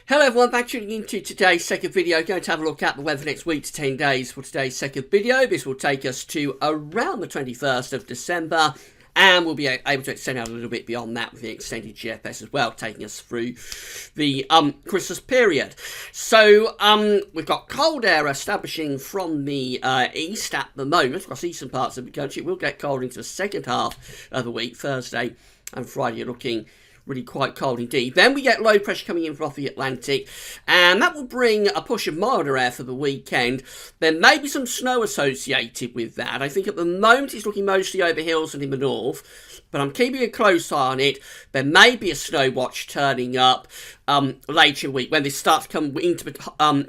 Hello everyone, back tuning into today's second video. Going to have a look at the weather next week to 10 days for today's second video. This will take us to around the 21st of December, and we'll be able to extend out a little bit beyond that with the extended GFS as well, taking us through the Christmas period. So we've got cold air establishing from the east at the moment across eastern parts of the country. It will get cold into the second half of the week. Thursday and Friday are looking really quite cold indeed. Then we get low pressure coming in from off the Atlantic, and that will bring a push of milder air for the weekend. There may be some snow associated with that. I think at the moment it's looking mostly over hills and in the north, but I'm keeping a close eye on it. There may be a snow watch turning up later in the week when this starts to come into the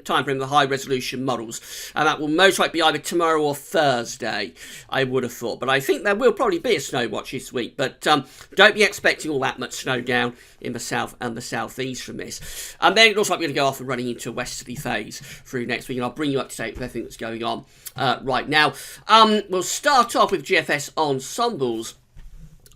time frame of the high resolution models, and that will most likely be either tomorrow or Thursday, I would have thought. But I think there will probably be a snow watch this week, but don't be expecting all that much snow down in the south and the southeast from this. And then it looks like we're going to go off and running into a westerly phase through next week, and I'll bring you up to date with everything that's going on right now. We'll start off with GFS ensembles.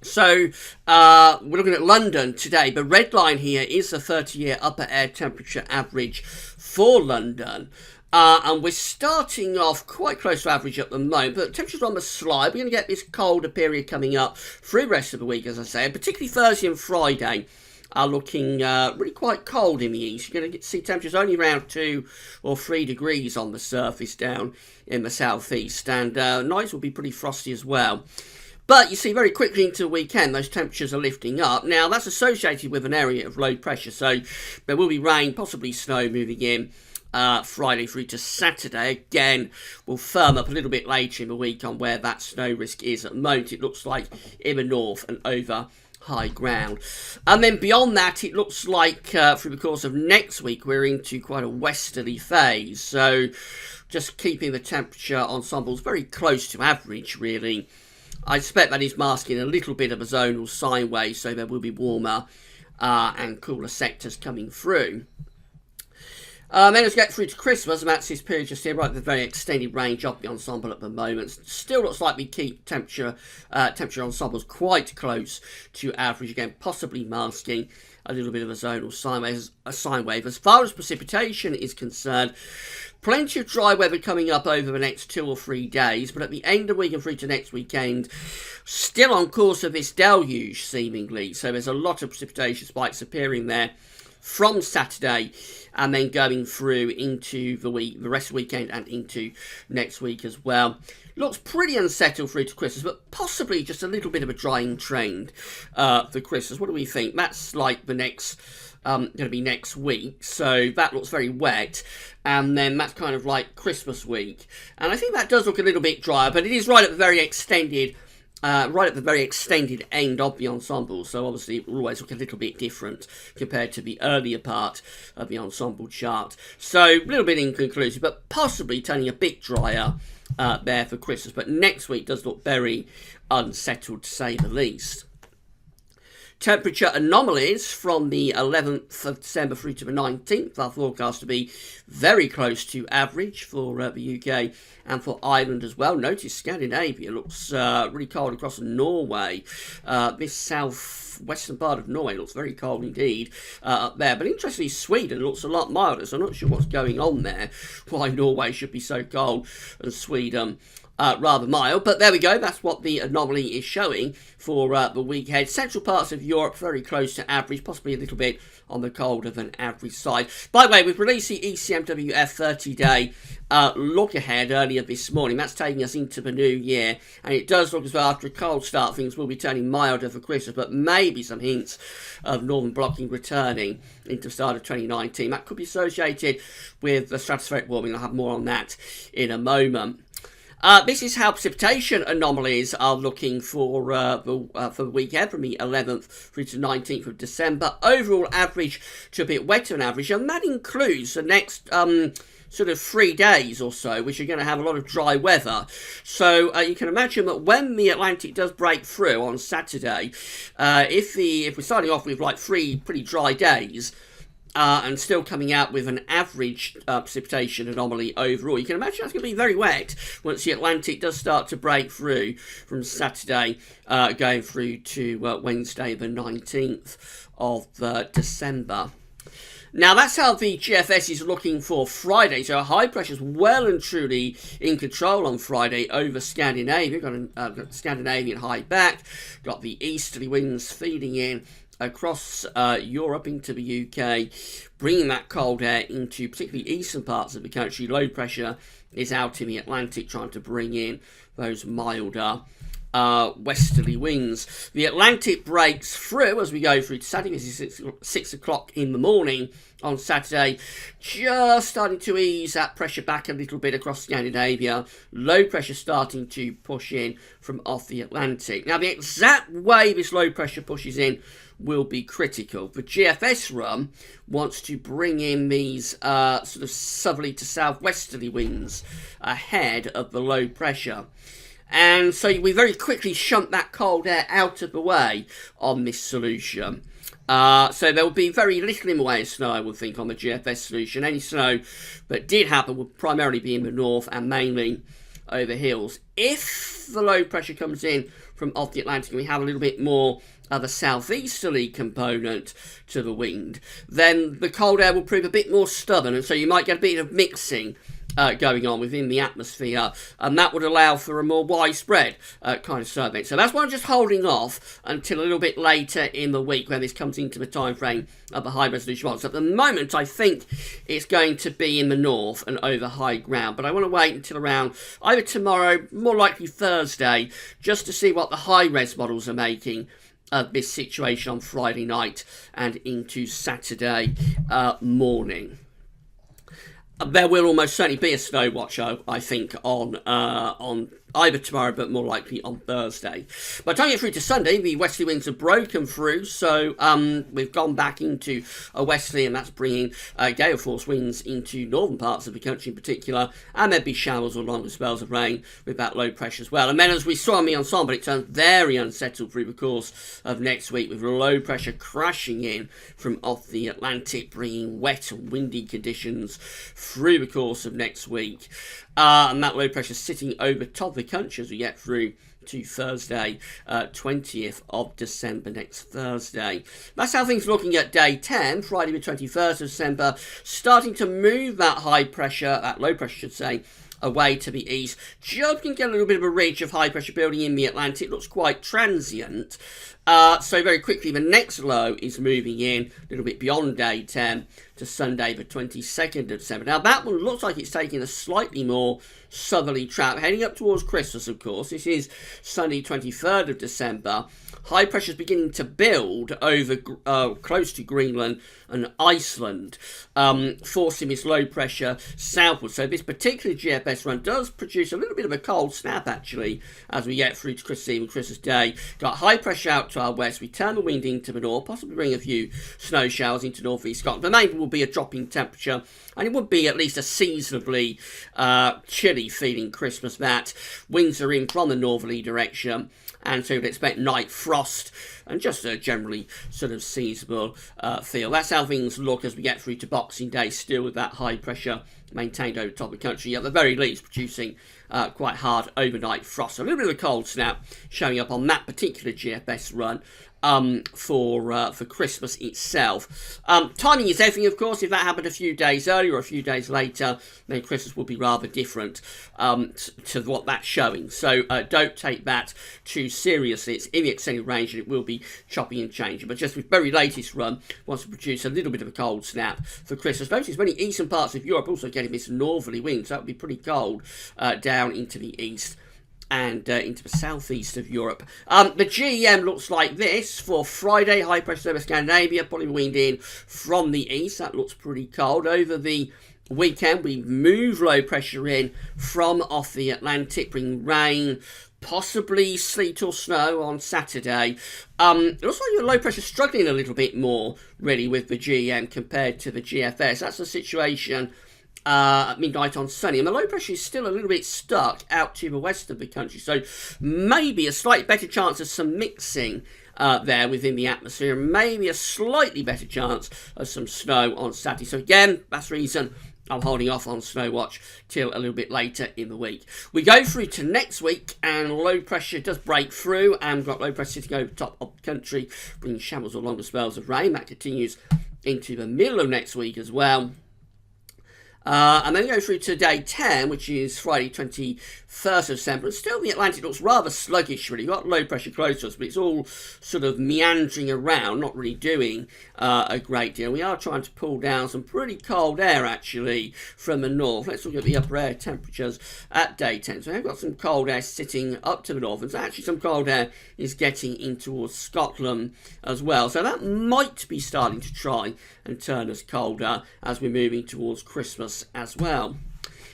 So we're looking at London today. The red line here is the 30-year upper air temperature average for London. And we're starting off quite close to average at the moment, but temperatures on the slide. We're going to get this colder period coming up through the rest of the week, as I say, and particularly Thursday and Friday are looking really quite cold in the east. You're going to see temperatures only around 2 or 3 degrees on the surface down in the southeast, and nights will be pretty frosty as well. But you see, very quickly into the weekend, those temperatures are lifting up. Now, that's associated with an area of low pressure, so there will be rain, possibly snow moving in Friday through to Saturday. Again, we'll firm up a little bit later in the week on where that snow risk is. At the moment, it looks like in the north and over high ground. And then beyond that, it looks like through the course of next week, we're into quite a westerly phase. So just keeping the temperature ensembles very close to average, really. I suspect that is masking a little bit of a zonal sine wave, so there will be warmer and cooler sectors coming through. Then let's get through to Christmas, and that's this period just here, right at the very extended range of the ensemble at the moment. Still looks like we keep temperature ensembles quite close to average, again, possibly masking a little bit of a zonal sine wave. As far as precipitation is concerned, plenty of dry weather coming up over the next 2 or 3 days, but at the end of the week and through to next weekend, still on course of this deluge, seemingly. So there's a lot of precipitation spikes appearing there from Saturday and then going through into the rest of the weekend and into next week as well. Looks pretty unsettled through to Christmas, but possibly just a little bit of a drying trend for Christmas. What do we think? That's like the next going to be next week, so that looks very wet, and then that's kind of like Christmas week, and I think that does look a little bit drier, but it is right at the very extended end of the ensemble, so obviously it will always look a little bit different compared to the earlier part of the ensemble chart. So a little bit inconclusive, but possibly turning a bit drier there for Christmas. But next week does look very unsettled, to say the least. Temperature anomalies from the 11th of December through to the 19th are forecast to be very close to average for the UK and for Ireland as well. Notice Scandinavia looks really cold across Norway. This southwestern part of Norway looks very cold indeed up there. But interestingly, Sweden looks a lot milder, so I'm not sure what's going on there, why Norway should be so cold and Sweden rather mild, but there we go. That's what the anomaly is showing for the week ahead. Central parts of Europe very close to average, possibly a little bit on the colder than average side. By the way, we've released the ECMWF 30-day look ahead earlier this morning. That's taking us into the new year, and it does look as though after a cold start things will be turning milder for Christmas, but maybe some hints of northern blocking returning into the start of 2019. That could be associated with the stratospheric warming. I'll have more on that in a moment. This is how precipitation anomalies are looking for the weekend from the 11th through to 19th of December. Overall average to a bit wetter than average, and that includes the next sort of 3 days or so, which are going to have a lot of dry weather. So you can imagine that when the Atlantic does break through on Saturday, if we're starting off with like 3 pretty dry days, and still coming out with an average precipitation anomaly overall, you can imagine that's going to be very wet once the Atlantic does start to break through from Saturday going through to Wednesday the 19th of December. Now, that's how the GFS is looking for Friday. So high pressure is well and truly in control on Friday over Scandinavia. Got Scandinavian high back. Got the easterly winds feeding in across Europe into the UK, bringing that cold air into particularly eastern parts of the country. Low pressure is out in the Atlantic trying to bring in those milder westerly winds. The Atlantic breaks through as we go through to Saturday. This is 6 o'clock in the morning on Saturday, just starting to ease that pressure back a little bit across Scandinavia. Low pressure starting to push in from off the Atlantic. Now, the exact way this low pressure pushes in will be critical. The GFS run wants to bring in these sort of southerly to southwesterly winds ahead of the low pressure. And so we very quickly shunt that cold air out of the way on this solution. So there will be very little in the way of snow, I would think, on the GFS solution. Any snow that did happen would primarily be in the north and mainly over hills. If the low pressure comes in from off the Atlantic and we have a little bit more of a southeasterly component to the wind, then the cold air will prove a bit more stubborn, and so you might get a bit of mixing going on within the atmosphere, and that would allow for a more widespread kind of snow event. So that's why I'm just holding off until a little bit later in the week when this comes into the time frame of the high resolution ones. At the moment, I think it's going to be in the north and over high ground, but I want to wait until around either tomorrow, more likely Thursday, just to see what the high res models are making of this situation on Friday night and into Saturday morning. There will almost certainly be a snow watch, I think, on either tomorrow, but more likely on Thursday. By the time you get through to Sunday, the westerly winds have broken through, so we've gone back into a westerly, and that's bringing gale force winds into northern parts of the country in particular, and there'll be showers or longer spells of rain with that low pressure as well. And then, as we saw on the ensemble, it turns very unsettled through the course of next week, with low pressure crashing in from off the Atlantic, bringing wet and windy conditions through the course of next week. And that low pressure sitting over top of the country as we get through to Thursday, 20th of December, next Thursday. That's how things are looking at day 10, Friday the 21st of December, starting to move that high pressure, that low pressure, I should say, away to the east. Just can get a little bit of a ridge of high pressure building in the Atlantic. It looks quite transient. So very quickly, the next low is moving in a little bit beyond day 10 to Sunday, the 22nd of December. Now, that one looks like it's taking a slightly more southerly track, heading up towards Christmas, of course. This is Sunday, 23rd of December. High pressure is beginning to build over close to Greenland and Iceland, forcing this low pressure southward. So this particular GFS run does produce a little bit of a cold snap, actually, as we get through to Christmas Eve and Christmas Day. Got high pressure out to our west. We turn the wind into the north, possibly bring a few snow showers into northeast Scotland. The main will be a drop in temperature, and it would be at least a seasonably chilly feeling Christmas. That winds are in from the northerly direction, and so you'd expect night frost and just a generally sort of seasonable feel. That's how things look as we get through to Boxing Day, still with that high pressure maintained over the top of the country, at the very least producing quite hard overnight frost. A little bit of a cold snap showing up on that particular GFS run for Christmas itself. Timing is everything, of course. If that happened a few days earlier or a few days later, then Christmas will be rather different to what that's showing. So don't take that too seriously. It's in the extended range and it will be chopping and changing. But just with very latest run, wants to produce a little bit of a cold snap for Christmas. Notice many eastern parts of Europe also getting this northerly wind, so that would be pretty cold down into the east and into the southeast of Europe. The GEM looks like this for Friday. High pressure over Scandinavia, pulling wind in from the east. That looks pretty cold. Over the weekend, we move low pressure in from off the Atlantic, bring rain, possibly sleet or snow on Saturday. It looks like your low pressure struggling a little bit more, really, with the GEM compared to the GFS. That's the situation at midnight on Sunday, and the low pressure is still a little bit stuck out to the west of the country, so maybe a slightly better chance of some mixing there within the atmosphere, maybe a slightly better chance of some snow on Saturday. So again, that's the reason I'm holding off on snow watch till a little bit later in the week. We go through to next week, and low pressure does break through, and we've got low pressure sitting over top of the country, bringing showers or longer spells of rain. That continues into the middle of next week as well. And then go through to day 10, which is Friday 21st of December. And still the Atlantic looks rather sluggish, really. You've got low pressure close to us, but it's all sort of meandering around, not really doing a great deal. We are trying to pull down some pretty cold air, actually, from the north. Let's look at the upper air temperatures at day 10. So we've got some cold air sitting up to the north, and so actually some cold air is getting in towards Scotland as well. So that might be starting to try and turn us colder as we're moving towards Christmas as well.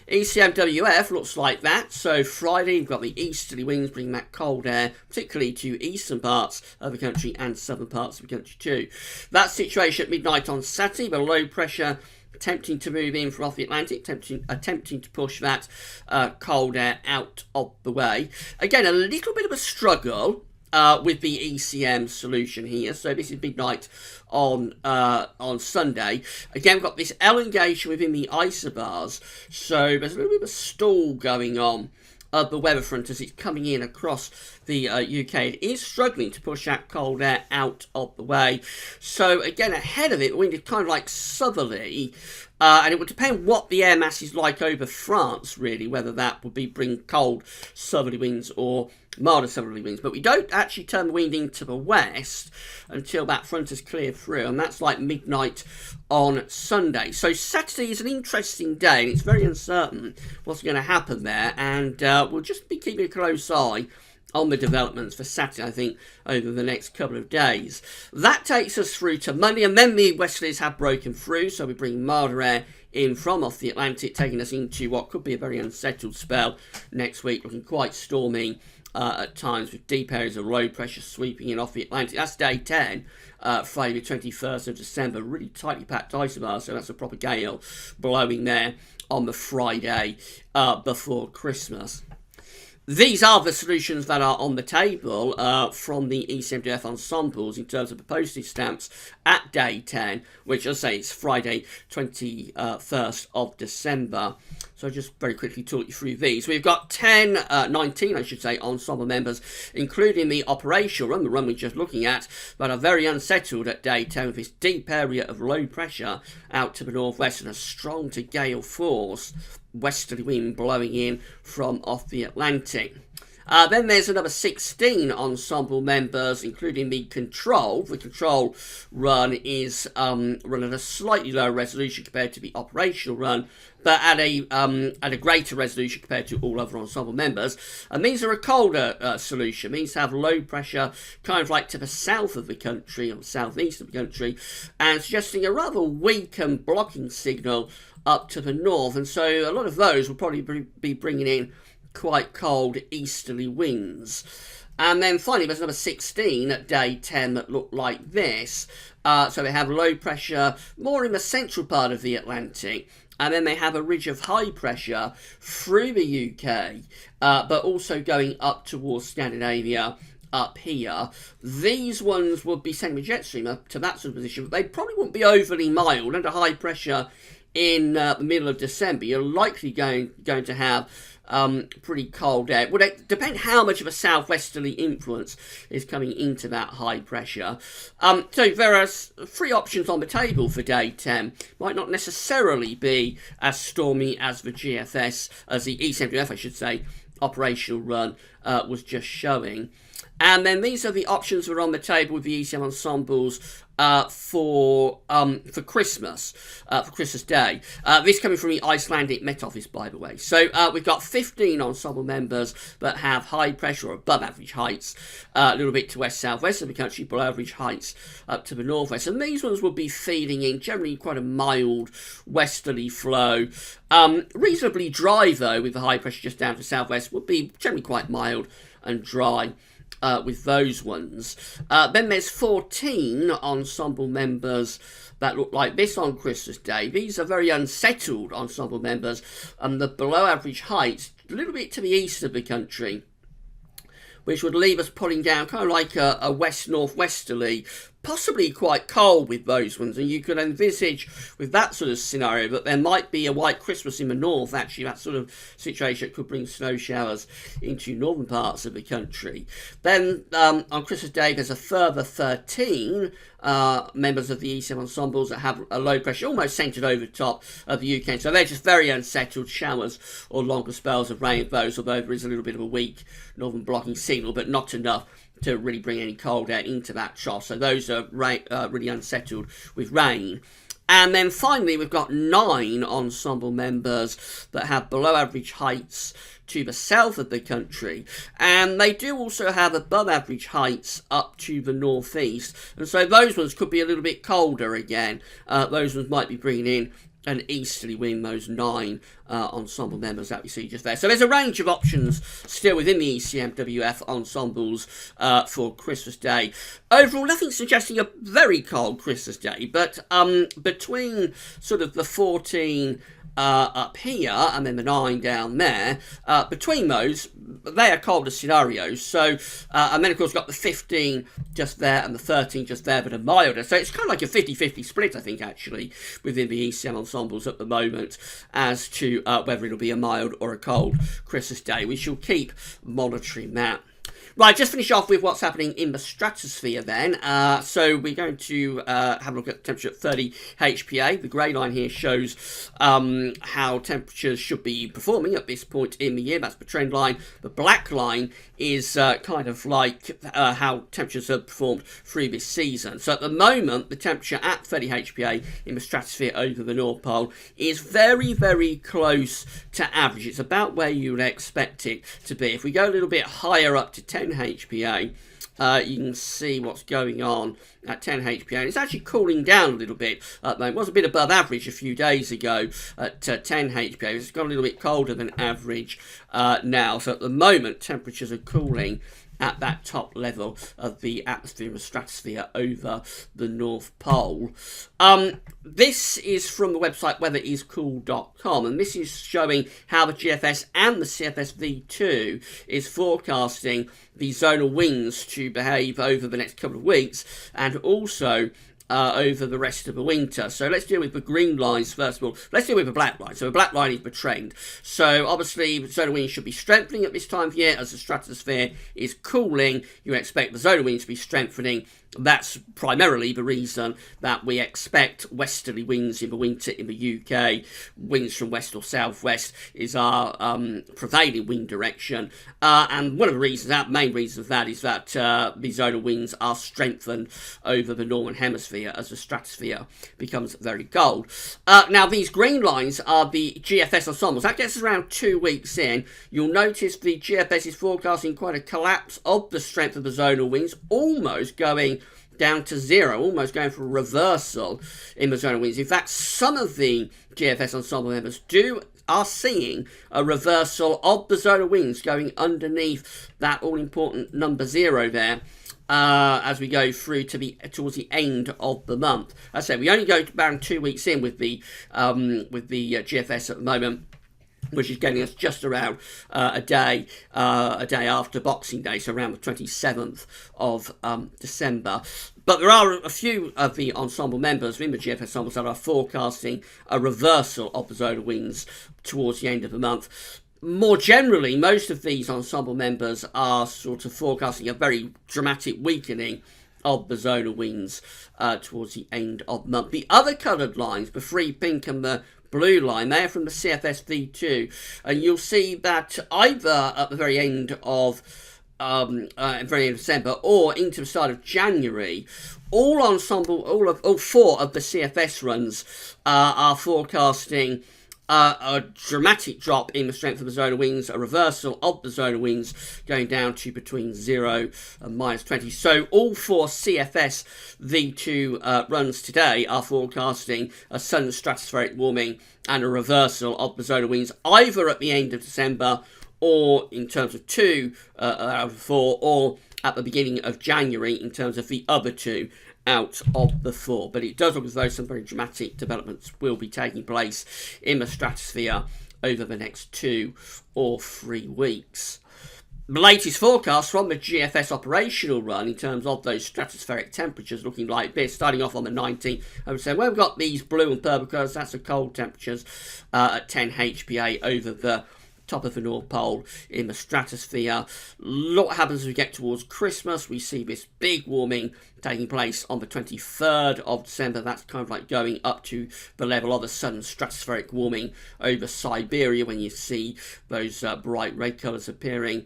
ECMWF looks like that. So Friday we've got the easterly winds bringing that cold air, particularly to eastern parts of the country and southern parts of the country too. That situation at midnight on Saturday, but low pressure attempting to move in from off the Atlantic, attempting to push that cold air out of the way. Again, a little bit of a struggle with the ECM solution here. So this is midnight on Sunday. Again, we've got this elongation within the isobars. So there's a little bit of a stall going on of the weather front as it's coming in across the UK. It is struggling to push that cold air out of the way. So again, ahead of it, the wind is kind of like southerly. And it would depend what the air mass is like over France, really, whether that would be bring cold southerly winds or milder southerly winds. But we don't actually turn the wind into the west until that front has cleared through, and that's like midnight on Sunday. So Saturday is an interesting day, and it's very uncertain what's going to happen there, and we'll just be keeping a close eye on the developments for Saturday, I think, over the next couple of days. That takes us through to Monday, and then the westerlies have broken through, so we bring milder air in from off the Atlantic, taking us into what could be a very unsettled spell next week, looking quite stormy at times, with deep areas of low pressure sweeping in off the Atlantic. That's day 10, Friday the 21st of December, really tightly packed isobars, so that's a proper gale blowing there on the Friday before Christmas. These are the solutions that are on the table from the ECMWF ensembles in terms of the postage stamps at day 10, which, as I say, is Friday 21st of December. So I'll just very quickly talk you through these. We've got 19, I should say, ensemble members, including the operational run, the run we're just looking at, that are very unsettled at day 10 with this deep area of low pressure out to the northwest and a strong to gale force westerly wind blowing in from off the Atlantic. Then there's another 16 ensemble members, including the control. The control run is run at a slightly lower resolution compared to the operational run, but at a greater resolution compared to all other ensemble members. And these are a colder solution. These have low pressure kind of like to the south of the country, or southeast of the country, and suggesting a rather weak and blocking signal up to the north. And so a lot of those will probably be bringing in quite cold easterly winds. And then finally there's number 16 at day 10 that look like this. So they have low pressure more in the central part of the Atlantic, and then they have a ridge of high pressure through the UK, but also going up towards Scandinavia up here. These ones would be sending a jet stream up to that sort of position, but they probably wouldn't be overly mild. Under high pressure in the middle of December, you're likely going to have pretty cold air. Well, it depends how much of a southwesterly influence is coming into that high pressure. So there are three options on the table for day 10. Might not necessarily be as stormy as the GFS, as the ECMWF, I should say, operational run was just showing. And then these are the options that are on the table with the ECM ensembles for Christmas, for Christmas Day. This coming from the Icelandic Met Office, by the way. So we've got 15 ensemble members that have high pressure or above average heights, a little bit to west-southwest of the country, below average heights up to the northwest. And these ones will be feeding in generally quite a mild westerly flow. Reasonably dry, though, with the high pressure just down to southwest, would be generally quite mild and dry. With those ones. Then there's 14 ensemble members that look like this on Christmas Day. These are very unsettled ensemble members, and the below average heights a little bit to the east of the country, which would leave us pulling down kind of like a west-northwesterly possibly quite cold with those ones, and you could envisage with that sort of scenario that there might be a white Christmas in the north. Actually, that sort of situation could bring snow showers into northern parts of the country. Then on Christmas Day, there's a further 13 members of the ECM ensembles that have a low pressure almost centred over the top of the UK. So they're just very unsettled showers or longer spells of rain, those, although there is a little bit of a weak northern blocking signal, but not enough to really bring any cold air into that trough. So those are really unsettled with rain. And then finally, we've got 9 ensemble members that have below average heights to the south of the country, and they do also have above average heights up to the northeast, and so those ones could be a little bit colder again. Those ones might be bringing in an easterly wind, those 9 ensemble members that we see just there. So there's a range of options still within the ECMWF ensembles for Christmas Day. Overall, nothing suggesting a very cold Christmas Day, but between sort of the 14 up here and then the 9 down there, between those, they are colder scenarios. So, and then of course got the 15 just there and the 13 just there, but are milder. So it's kind of like a 50-50 split, I think, actually, within the ECM ensembles at the moment as to whether it'll be a mild or a cold Christmas Day. We shall keep monitoring that. Right, just finish off with what's happening in the stratosphere then. So we're going to have a look at temperature at 30 HPA. The grey line here shows how temperatures should be performing at this point in the year. That's the trend line. The black line is kind of like how temperatures have performed through this season. So at the moment, the temperature at 30 HPA in the stratosphere over the North Pole is very, very close to average. It's about where you would expect it to be. If we go a little bit higher up to 10 HPA, you can see what's going on at 10 HPA, and it's actually cooling down a little bit at the moment. It was a bit above average a few days ago at 10 HPA. It's got a little bit colder than average now. So at the moment, temperatures are cooling at that top level of the atmosphere and stratosphere over the North Pole. This is from the website weatheriscool.com, and this is showing how the GFS and the CFS V2 is forecasting the zonal winds to behave over the next couple of weeks, and also over the rest of the winter. So let's deal with the green lines first of all. Let's deal with the black line. So the black line is the trend. So obviously the zonal winds should be strengthening at this time of year as the stratosphere is cooling. You expect the zonal winds to be strengthening. That's primarily the reason that we expect westerly winds in the winter in the UK. Winds from west or southwest is our prevailing wind direction. And one of the reasons, that main reason of that, is that the zonal winds are strengthened over the northern hemisphere as the stratosphere becomes very cold. Now, these green lines are the GFS ensembles. That gets us around 2 weeks in. You'll notice the GFS is forecasting quite a collapse of the strength of the zonal winds, almost going down to zero, almost going for a reversal in the zonal winds. In fact, some of the GFS ensemble members are seeing a reversal of the zonal winds going underneath that all-important number 0 there as we go through towards the end of the month. As I said, we only go around 2 weeks in with the GFS at the moment, which is getting us just around a day after Boxing Day, so around the 27th of December. But there are a few of the ensemble members in the GFS ensembles that are forecasting a reversal of the zonal winds towards the end of the month. More generally, most of these ensemble members are sort of forecasting a very dramatic weakening of the zonal winds towards the end of the month. The other coloured lines, the free pink and the blue line, they're from the CFS V2, and you'll see that either at the very end of December or into the start of January, all 4 of the CFS runs are forecasting a dramatic drop in the strength of the zonal winds, a reversal of the zonal winds going down to between 0 and -20. So all 4 CFS V2 runs today are forecasting a sudden stratospheric warming and a reversal of the zonal winds either at the end of December or in terms of 2 out of 4, or at the beginning of January in terms of the other 2 out of the 4. But it does look as though some very dramatic developments will be taking place in the stratosphere over the next 2 or 3 weeks. The latest forecast from the GFS operational run in terms of those stratospheric temperatures looking like this, starting off on the 19th. I would say, well, we've got these blue and purple colours, that's the cold temperatures at 10 HPA over the top of the North Pole in the stratosphere. Look what happens as we get towards Christmas. We see this big warming taking place on the 23rd of December. That's kind of like going up to the level of a sudden stratospheric warming over Siberia when you see those bright red colours appearing.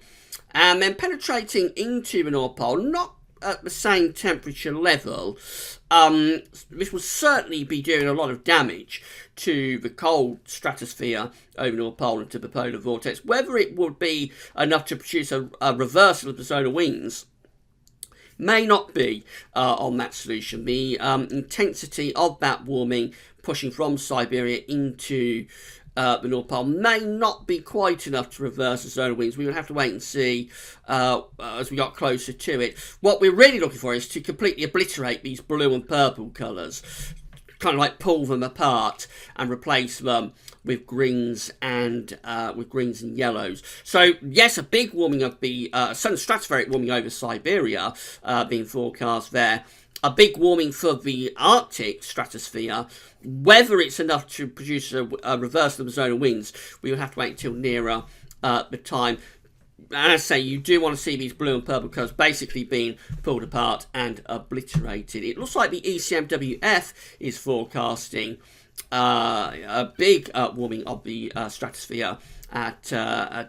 And then penetrating into the North Pole, not at the same temperature level. This will certainly be doing a lot of damage to the cold stratosphere over North Pole and to the polar vortex. Whether it would be enough to produce a reversal of the solar winds may not be on that solution. The intensity of that warming pushing from Siberia into the North Pole may not be quite enough to reverse the solar winds. We would have to wait and see as we got closer to it. What we're really looking for is to completely obliterate these blue and purple colours, kind of like pull them apart and replace them with greens and yellows. So yes, a big warming of the sudden stratospheric warming over Siberia being forecast there. A big warming for the Arctic stratosphere. Whether it's enough to produce a reversal of the solar winds, we will have to wait until nearer the time. And as I say, you do want to see these blue and purple colours basically being pulled apart and obliterated. It looks like the ECMWF is forecasting a big warming of the stratosphere at 10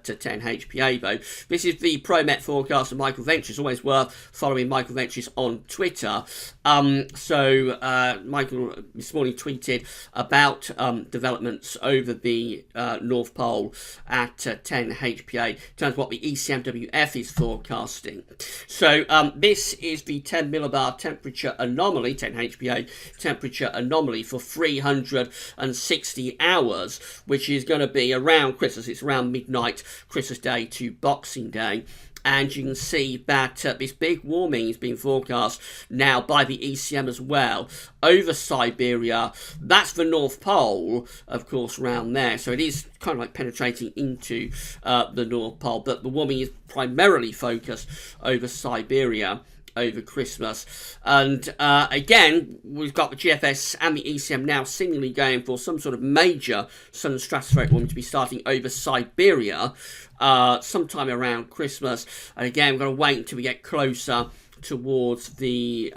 HPA though. This is the ProMet forecast of Michael Ventures. Always worth following Michael Ventures on Twitter. Michael this morning tweeted about developments over the North Pole at 10 HPA in terms of what the ECMWF is forecasting. So this is the 10 millibar temperature anomaly, 10 HPA temperature anomaly for 360 hours, which is going to be around Christmas. It's around midnight, Christmas Day to Boxing Day. And you can see that this big warming is being forecast now by the ECM as well over Siberia. That's the North Pole, of course, around there. So it is kind of like penetrating into the North Pole. But the warming is primarily focused over Siberia over Christmas. And again, we've got the GFS and the ECM now seemingly going for some sort of major sudden stratospheric warming to be starting over Siberia sometime around Christmas. And again, we're going to wait until we get closer towards the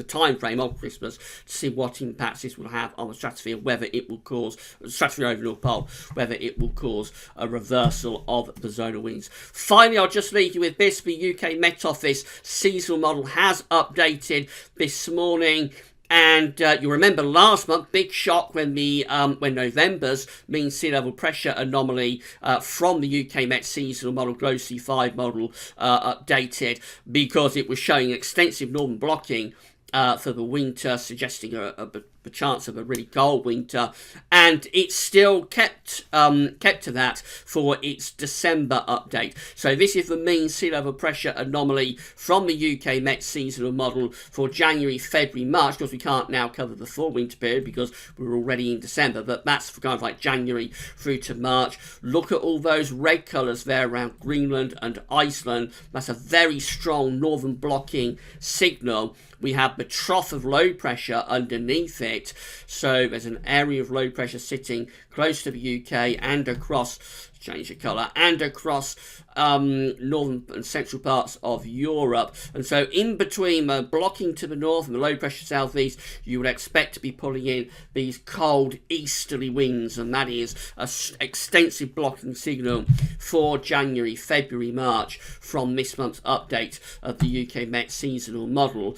time frame of Christmas to see what impacts this will have on the stratosphere, whether it will cause the stratosphere over North Pole, whether it will cause a reversal of the solar winds. Finally, I'll just leave you with this: the UK Met Office seasonal model has updated this morning. And you remember last month, big shock when when November's mean sea level pressure anomaly from the UK Met seasonal model, GLOW-C5 model, updated because it was showing extensive northern blocking for the winter, suggesting a chance of a really cold winter, and it still kept to that for its December update. So this is the mean sea level pressure anomaly from the UK Met seasonal model for January, February, March, because we can't now cover the full winter period because we're already in December, but that's for kind of like January through to March. Look at all those red colours there around Greenland and Iceland. That's a very strong northern blocking signal. We have the trough of low pressure underneath it. So there's an area of low pressure sitting close to the UK and across, change the colour, and across northern and central parts of Europe. And so in between blocking to the north and the low pressure southeast, you would expect to be pulling in these cold easterly winds, and that is an extensive blocking signal for January, February, March from this month's update of the UK Met seasonal model.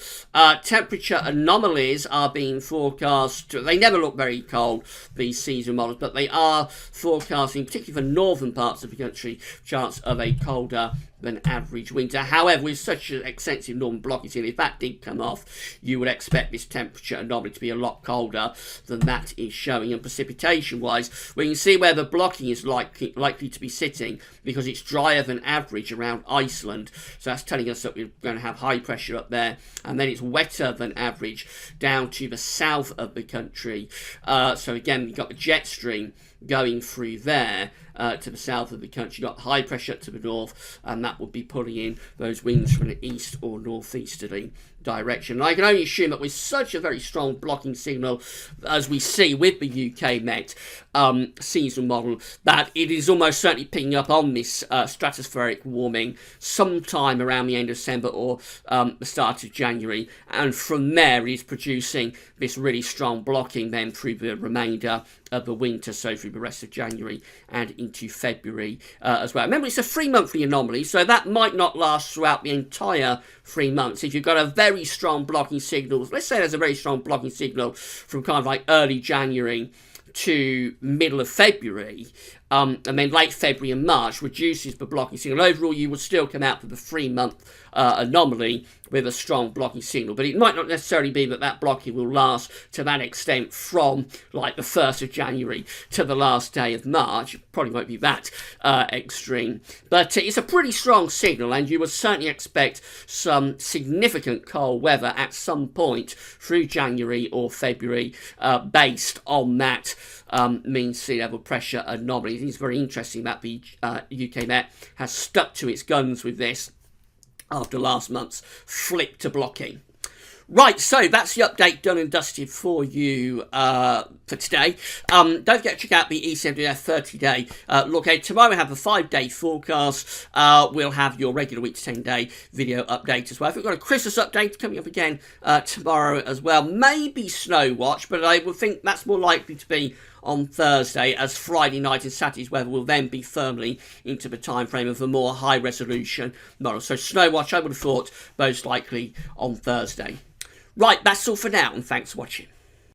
Temperature anomalies are being forecast. They never look very cold, these seasonal models, but they are forecasting, particularly for northern parts of the country, chance of a colder than average winter. However, with such an extensive northern blocking signal, if that did come off, you would expect this temperature anomaly to be a lot colder than that is showing. And precipitation-wise, we can see where the blocking is likely to be sitting, because it's drier than average around Iceland. So that's telling us that we're going to have high pressure up there, and then it's wetter than average down to the south of the country. So again, you've got the jet stream going through there to the south of the country. You've got high pressure to the north, and that would be pulling in those winds from the east or northeasterly direction. And I can only assume that with such a very strong blocking signal as we see with the UKMO seasonal model, that it is almost certainly picking up on this stratospheric warming sometime around the end of December or the start of January, and from there it is producing this really strong blocking then through the remainder of the winter, so through the rest of January and into February as well. Remember, it's a 3-monthly anomaly, so that might not last throughout the entire 3 months. If you've got a very strong blocking signal, let's say there's a very strong blocking signal from kind of like early January to middle of February, and then late February and March reduces the blocking signal. Overall, you would still come out with a 3-month anomaly with a strong blocking signal, but it might not necessarily be that that blocking will last to that extent from like the 1st of January to the last day of March. It probably won't be that extreme, but it's a pretty strong signal, and you would certainly expect some significant cold weather at some point through January or February based on that mean sea level pressure anomaly. I think it's very interesting that the UKMO has stuck to its guns with this after last month's flip to blocking. Right, so that's the update done and dusted for you for today. Don't forget to check out the ECMWF 30-day look ahead. Tomorrow we have a 5-day forecast. We'll have your regular week to 10-day video update as well. We've got a Christmas update coming up again tomorrow as well. Maybe snow watch, but I would think that's more likely to be on Thursday, as Friday night and Saturday's weather will then be firmly into the time frame of a more high resolution model. So snow watch, I would have thought, most likely on Thursday. Right, that's all for now, and thanks for watching.